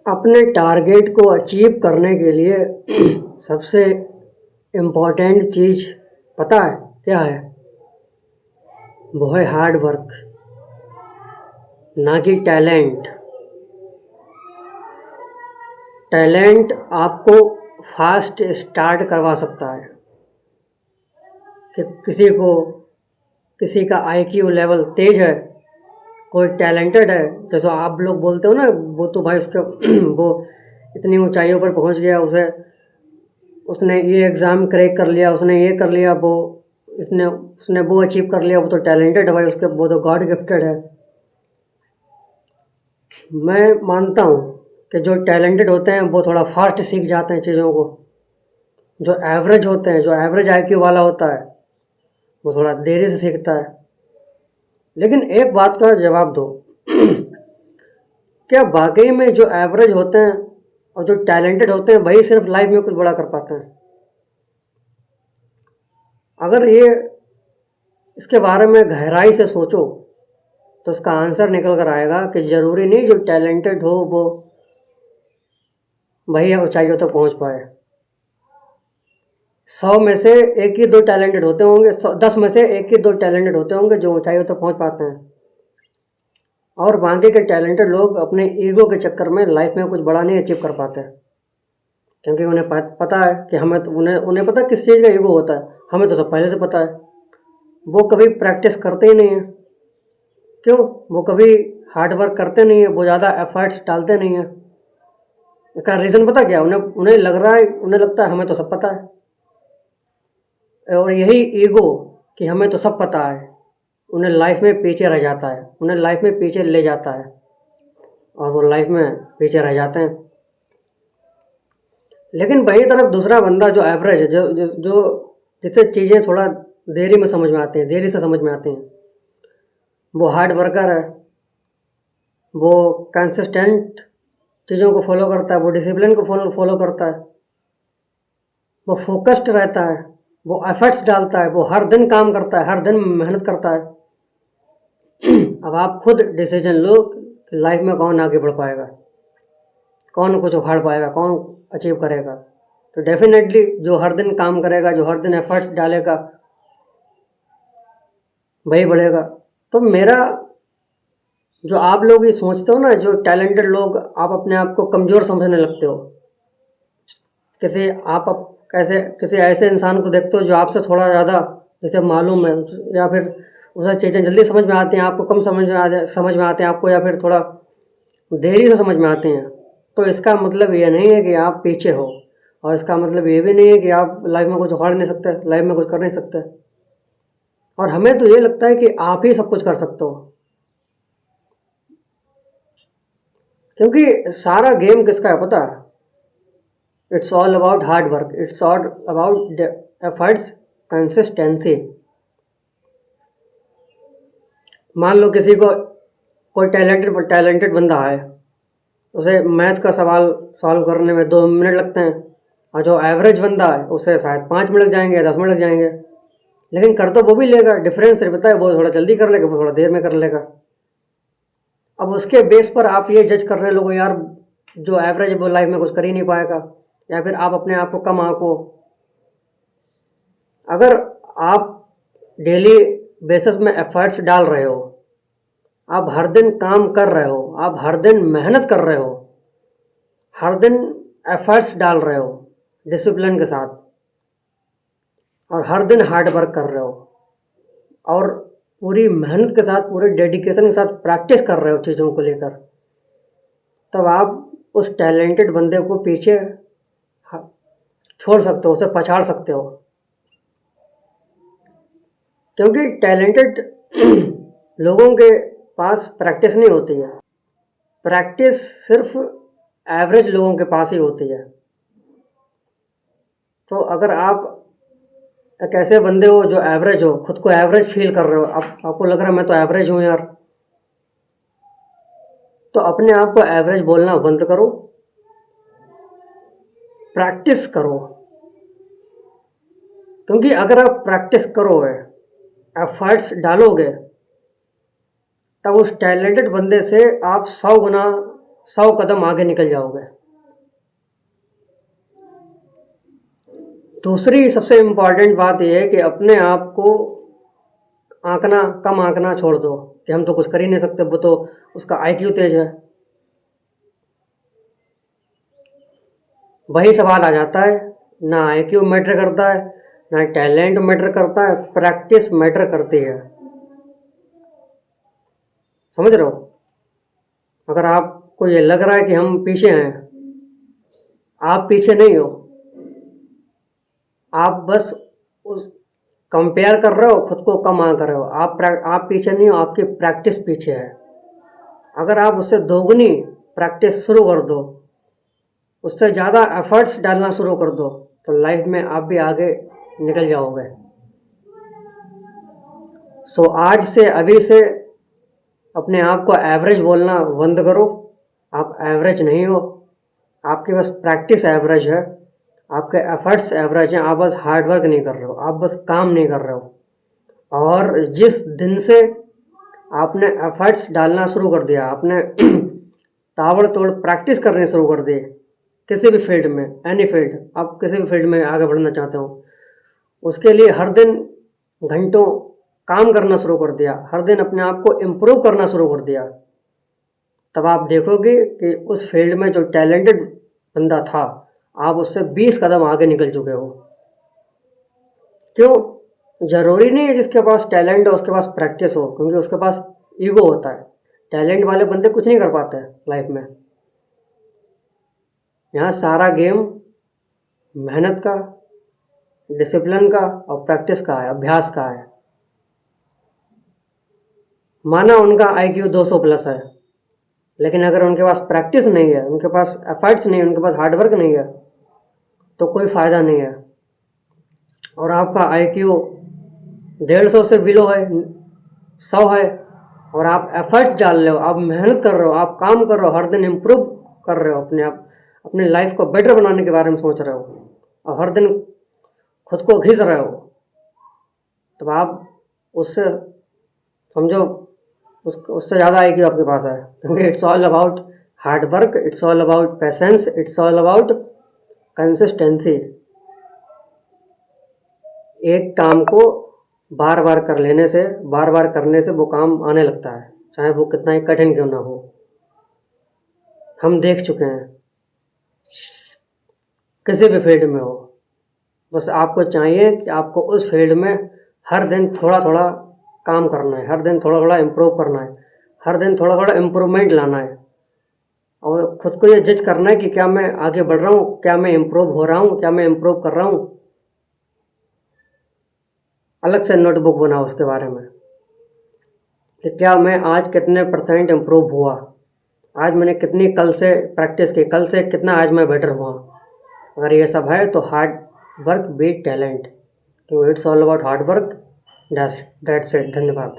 अपने टारगेट को अचीव करने के लिए सबसे इम्पोर्टेंट चीज़ पता है क्या है? वो है हार्ड वर्क, ना कि टैलेंट। टैलेंट आपको फास्ट स्टार्ट करवा सकता है कि किसी का आईक्यू लेवल तेज है, कोई टैलेंटेड है, जैसे आप लोग बोलते हो ना, वो तो भाई उसका वो इतनी ऊंचाइयों पर पहुंच गया, उसने ये एग्ज़ाम क्रैक कर लिया, उसने ये कर लिया, उसने वो अचीव कर लिया, वो तो टैलेंटेड है भाई, वो तो गॉड गिफ्टेड है। मैं मानता हूँ कि जो टैलेंटेड होते हैं वो थोड़ा फास्ट सीख जाते हैं चीज़ों को। जो एवरेज होते हैं, जो एवरेज आईक्यू वाला होता है, वो थोड़ा देरी से सीखता है। लेकिन एक बात का जवाब दो क्या वाकई में जो एवरेज होते हैं और जो टैलेंटेड होते हैं वही सिर्फ लाइफ में कुछ बड़ा कर पाते हैं? अगर इसके बारे में गहराई से सोचो तो इसका आंसर निकल कर आएगा कि ज़रूरी नहीं जो टैलेंटेड हो वो वही ऊंचाइयों तक पहुंच पाए। 100 में से एक ही दो टैलेंटेड होते होंगे, 10 में से एक ही दो टैलेंटेड होते होंगे जो ऊंचाइयों तक पहुंच पाते हैं, और बाकी के टैलेंटेड लोग अपने ईगो के चक्कर में लाइफ में कुछ बड़ा नहीं अचीव कर पाते, क्योंकि उन्हें पता है कि उन्हें पता किस चीज़ का ईगो होता है। हमें तो सब पहले से पता है। वो कभी प्रैक्टिस करते ही नहीं है। क्यों? वो कभी हार्ड वर्क करते नहीं है, वो ज़्यादा एफर्ट्स डालते नहीं हैं। इसका रीज़न पता क्या? उन्हें लगता है हमें तो सब पता है, और यही ईगो कि हमें तो सब पता है उन्हें लाइफ में पीछे रह जाता है, उन्हें लाइफ में पीछे ले जाता है, और वो लाइफ में पीछे रह जाते हैं। लेकिन वही तरफ दूसरा बंदा जो एवरेज है, जो जिससे चीज़ें थोड़ा देरी से समझ में आती हैं, वो हार्ड वर्कर है, वो कंसिस्टेंट चीज़ों को फॉलो करता है, वो डिसिप्लिन को फॉलो करता है, वो फोकस्ड रहता है, वो एफर्ट्स डालता है, वो हर दिन काम करता है, हर दिन मेहनत करता है। अब आप खुद डिसीजन लो कि लाइफ में कौन आगे बढ़ पाएगा, कौन कुछ उखाड़ पाएगा, कौन अचीव करेगा। तो डेफिनेटली जो हर दिन काम करेगा, जो हर दिन एफर्ट्स डालेगा, वही बढ़ेगा। तो मेरा जो आप लोग ये सोचते हो ना, जो टैलेंटेड लोग, आप अपने आप को कमज़ोर समझने लगते हो। किसी ऐसे इंसान को देखते हो जो आपसे थोड़ा ज़्यादा जैसे मालूम है, या फिर उसे चीज़ें जल्दी समझ में आती हैं, आपको कम समझ में आते हैं आपको, या फिर थोड़ा देरी से समझ में आते हैं। तो इसका मतलब ये नहीं है कि आप पीछे हो, और इसका मतलब ये भी नहीं है कि आप लाइफ में कुछ उखाड़ नहीं सकते, लाइफ में कुछ कर नहीं सकते। और हमें तो ये लगता है कि आप ही सब कुछ कर सकते हो, क्योंकि सारा गेम किसका है पता है? It's all about hard work, it's all about efforts, consistency. मान लो किसी को कोई टैलेंटेड बंदा है, उसे मैथ का सवाल सॉल्व करने में 2 मिनट लगते हैं, और जो एवरेज बंदा है उसे शायद 5 मिनट लग जाएंगे, 10 मिनट लग जाएंगे। लेकिन कर तो वो भी लेगा, डिफरेंस सिर्फ पता है, वो थोड़ा जल्दी कर लेगा, वो थोड़ा देर में कर लेगा। अब उसके बेस पर आप ये जज कर रहे लोगों, यार जो एवरेज है वो लाइफ में कुछ कर ही नहीं पाएगा, या फिर आप अपने आप को कम आंको। अगर आप डेली बेसिस में एफर्ट्स डाल रहे हो, आप हर दिन काम कर रहे हो, आप हर दिन मेहनत कर रहे हो, हर दिन एफर्ट्स डाल रहे हो डिसिप्लिन के साथ, और हर दिन हार्ड वर्क कर रहे हो, और पूरी मेहनत के साथ, पूरे डेडिकेशन के साथ प्रैक्टिस कर रहे हो चीज़ों को लेकर, तब आप उस टैलेंटेड बंदे को पीछे छोड़ सकते हो, उसे पछाड़ सकते हो। क्योंकि टैलेंटेड लोगों के पास प्रैक्टिस नहीं होती है, प्रैक्टिस सिर्फ एवरेज लोगों के पास ही होती है। तो अगर आप एक ऐसे बंदे हो जो एवरेज हो, खुद को एवरेज फील कर रहे हो, आपको लग रहा है मैं तो एवरेज हूँ यार, तो अपने आप को एवरेज बोलना बंद करो, प्रैक्टिस करो। क्योंकि अगर आप प्रैक्टिस करोगे, एफर्ट्स डालोगे, तब उस टैलेंटेड बंदे से आप 100 गुना 100 कदम आगे निकल जाओगे। दूसरी सबसे इम्पॉर्टेंट बात यह है कि अपने आप को कम आंकना छोड़ दो कि हम तो कुछ कर ही नहीं सकते, वो तो उसका आईक्यू तेज है। वही सवाल आ जाता है, ना आईक्यू मैटर करता है, ना टैलेंट मैटर करता है, प्रैक्टिस मैटर करती है। समझ रहे हो? अगर आपको ये लग रहा है कि हम पीछे हैं, आप पीछे नहीं हो। आप बस उस कंपेयर कर रहे हो, खुद को कम आंक रहे हो। आप पीछे नहीं हो, आपकी प्रैक्टिस पीछे है। अगर आप उससे दोगुनी प्रैक्टिस शुरू कर दो, उससे ज़्यादा एफर्ट्स डालना शुरू कर दो, तो लाइफ में आप भी आगे निकल जाओगे। सो आज से, अभी से अपने आप को एवरेज बोलना बंद करो। आप एवरेज नहीं हो, आपकी बस प्रैक्टिस एवरेज है, आपके एफर्ट्स एवरेज हैं। आप बस हार्ड वर्क नहीं कर रहे हो, आप बस काम नहीं कर रहे हो। और जिस दिन से आपने एफर्ट्स डालना शुरू कर दिया, आपने ताबड़तोड़ प्रैक्टिस करनी शुरू कर दी किसी भी फील्ड में, एनी फील्ड, आप किसी भी फील्ड में आगे बढ़ना चाहते हो, उसके लिए हर दिन घंटों काम करना शुरू कर दिया, हर दिन अपने आप को इम्प्रूव करना शुरू कर दिया, तब आप देखोगे कि उस फील्ड में जो टैलेंटेड बंदा था, आप उससे 20 कदम आगे निकल चुके हो। क्यों? ज़रूरी नहीं है जिसके पास टैलेंट हो उसके पास प्रैक्टिस हो, क्योंकि उसके पास ईगो होता है। टैलेंट वाले बंदे कुछ नहीं कर पाते लाइफ में। यहाँ सारा गेम मेहनत का, डिसिप्लिन का और प्रैक्टिस का है, अभ्यास का है। माना उनका आईक्यू 200 प्लस है, लेकिन अगर उनके पास प्रैक्टिस नहीं है, उनके पास एफर्ट्स नहीं है, उनके पास हार्डवर्क नहीं है, तो कोई फ़ायदा नहीं है। और आपका आईक्यू 150 से बिलो है, 100 है, और आप एफर्ट्स डाल रहे हो, आप मेहनत कर रहे हो, आप काम कर रहे हो, हर दिन इम्प्रूव कर रहे हो, अपने लाइफ को बेटर बनाने के बारे में सोच रहे हो, और हर दिन खुद को घिस रहे हो, तो आप उससे समझो उससे ज़्यादा आईक्यू आपके पास है। क्योंकि it's all about hard work, it's all about patience, it's all about consistency. एक काम को बार बार करने से वो काम आने लगता है, चाहे वो कितना ही कठिन क्यों ना हो। हम देख चुके हैं, किसी भी फील्ड में हो, बस आपको चाहिए कि आपको उस फील्ड में हर दिन थोड़ा थोड़ा काम करना है, हर दिन थोड़ा थोड़ा इम्प्रूव करना है, हर दिन थोड़ा थोड़ा इम्प्रूवमेंट लाना है, और खुद को ये जज करना है कि क्या मैं आगे बढ़ रहा हूँ, क्या मैं इम्प्रूव हो रहा हूँ, क्या मैं इम्प्रूव कर रहा हूँ। अलग से नोटबुक बनाओ उसके बारे में कि क्या मैं आज कितने % इम्प्रूव हुआ, आज मैंने कितनी कल से प्रैक्टिस की, कल से कितना आज मैं बेटर हुआ। अगर ये सब है तो हार्ड वर्क बीट टैलेंट। तो it's all about hard work. That's it. धन्यवाद।